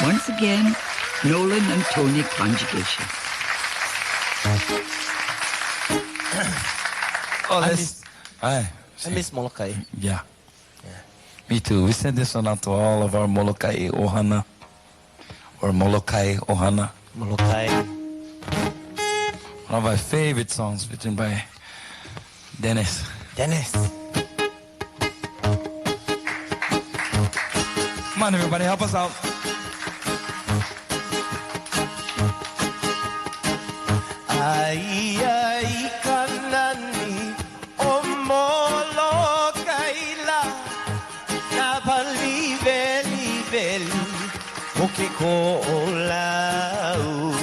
Once again, Nolan and Tony Conjugation. Oh, I miss Molokai. Yeah. Me too. We send this one out to all of our Molokai Ohana. Or Molokai Ohana. Molokai. One of my favorite songs written by Dennis. Dennis. Come on, everybody, help us out. Ai ai kanani o Molokaila na balive liveli o ke ko olau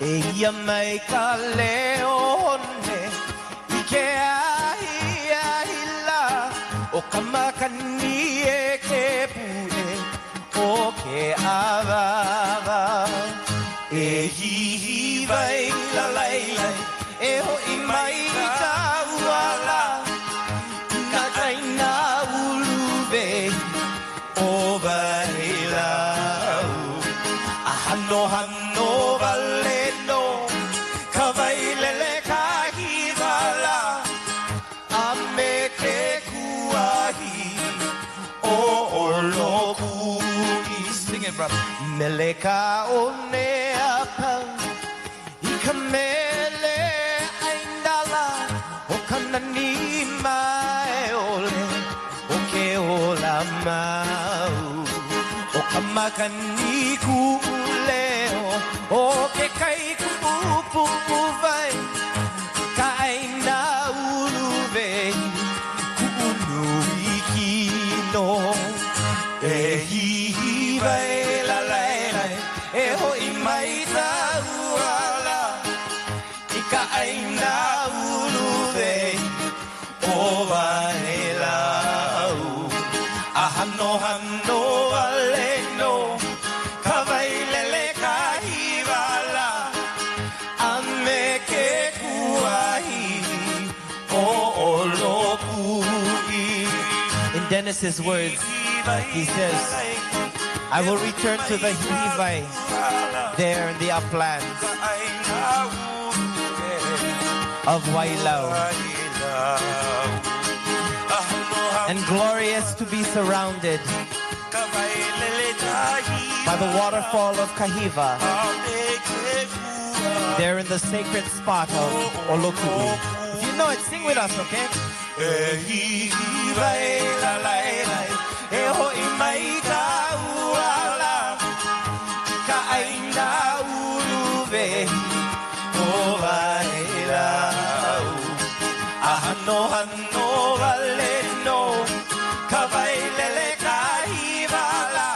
e ia mai ka leone i ke ai ai la o ka makani e ke pune o ke avava e hihi vai la lai lai e ho i mai ka uala na kai na uluve o vai lau a hano hano valeno ka vai lele ka hivala a me ke kuahi o oloku. Sing it, brother. Meleka one apau I ka mele aindala o kanani mai ole o ke ola mau o ka makani kuleo o ke kai kupu vai ka aina uluve kunu ikino e hihi vai la lai lai e ho I mai ta uala I ka aina uluve o vai lau a hano hano ale no ka vai lele ka hivala a me ke kuahi o olopui. In Dennis's words, he says, I will return to the Hivai there in the uplands of Wailau. And glorious to be surrounded by the waterfall of Kahiva there in the sacred spot of Oloku'u. If you know it, sing with us, okay? Hano hano valeno ka vai lele ka hivala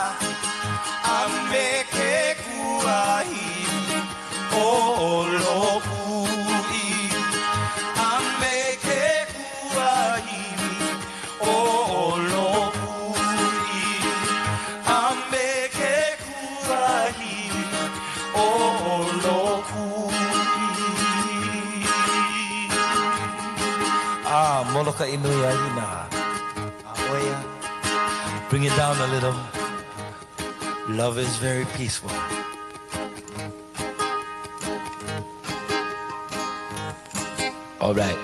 ame ke kuahi o olopui ame ke kuahi o olopui ame ke kuahi o olopui. Moloka Inuya Ina. Oya. Bring it down a little. Love is very peaceful. All right.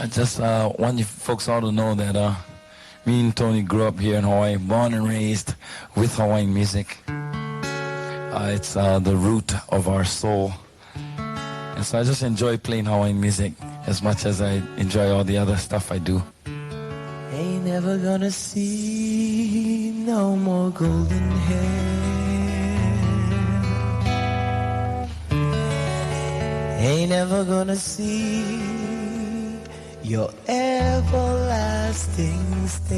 I just want you folks all to know that me and Tony grew up here in Hawaii, born and raised with Hawaiian music. It's the root of our soul. And so I just enjoy playing Hawaiian music as much as I enjoy all the other stuff I do. Ain't never gonna see no more golden hair. Ain't never gonna see your everlasting stare.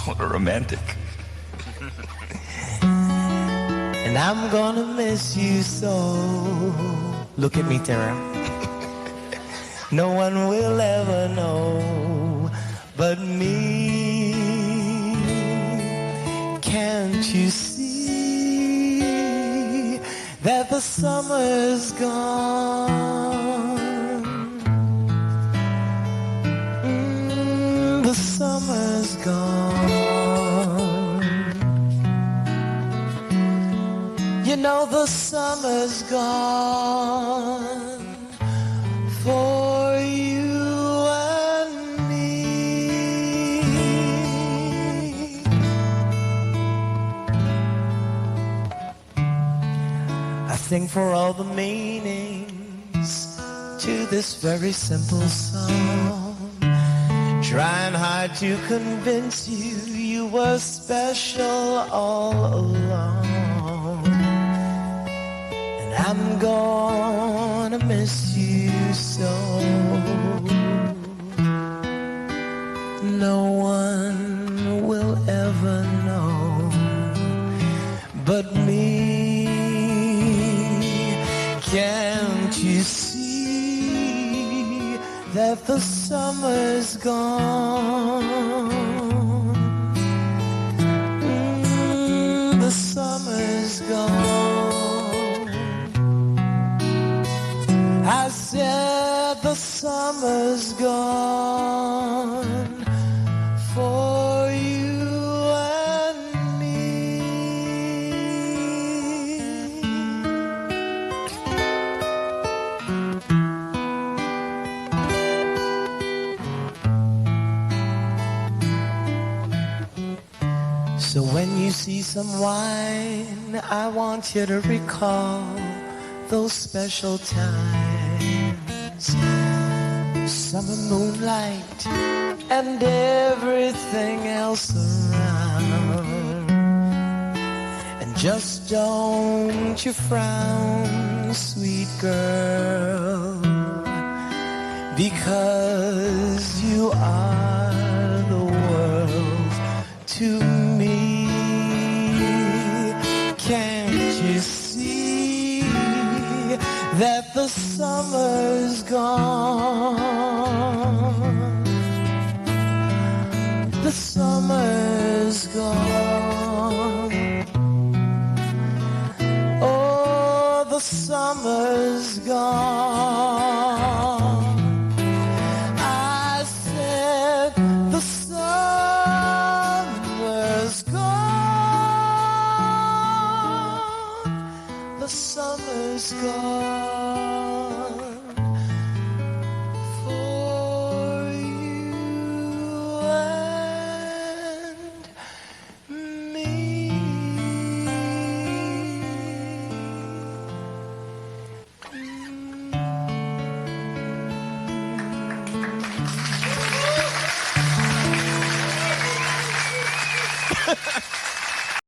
What a romantic. And I'm gonna miss you so. Look at me, Tara. No one will ever know but me. Can you see that the summer's gone? The summer's gone. You know the summer's gone for you and me. I sing for all the meanings to this very simple song, trying hard to convince you you were special all along. And I'm gonna miss you so. No one will ever know but me. Can't you see that the summer's gone? The summer's gone. I said the summer's gone for you and me. So when you see some wine, I want you to recall those special times, summer moonlight and everything else around. And just don't you frown, sweet girl, because you are the world to me. Can't you see that the summer's gone? The summer's gone. Oh, the summer's gone.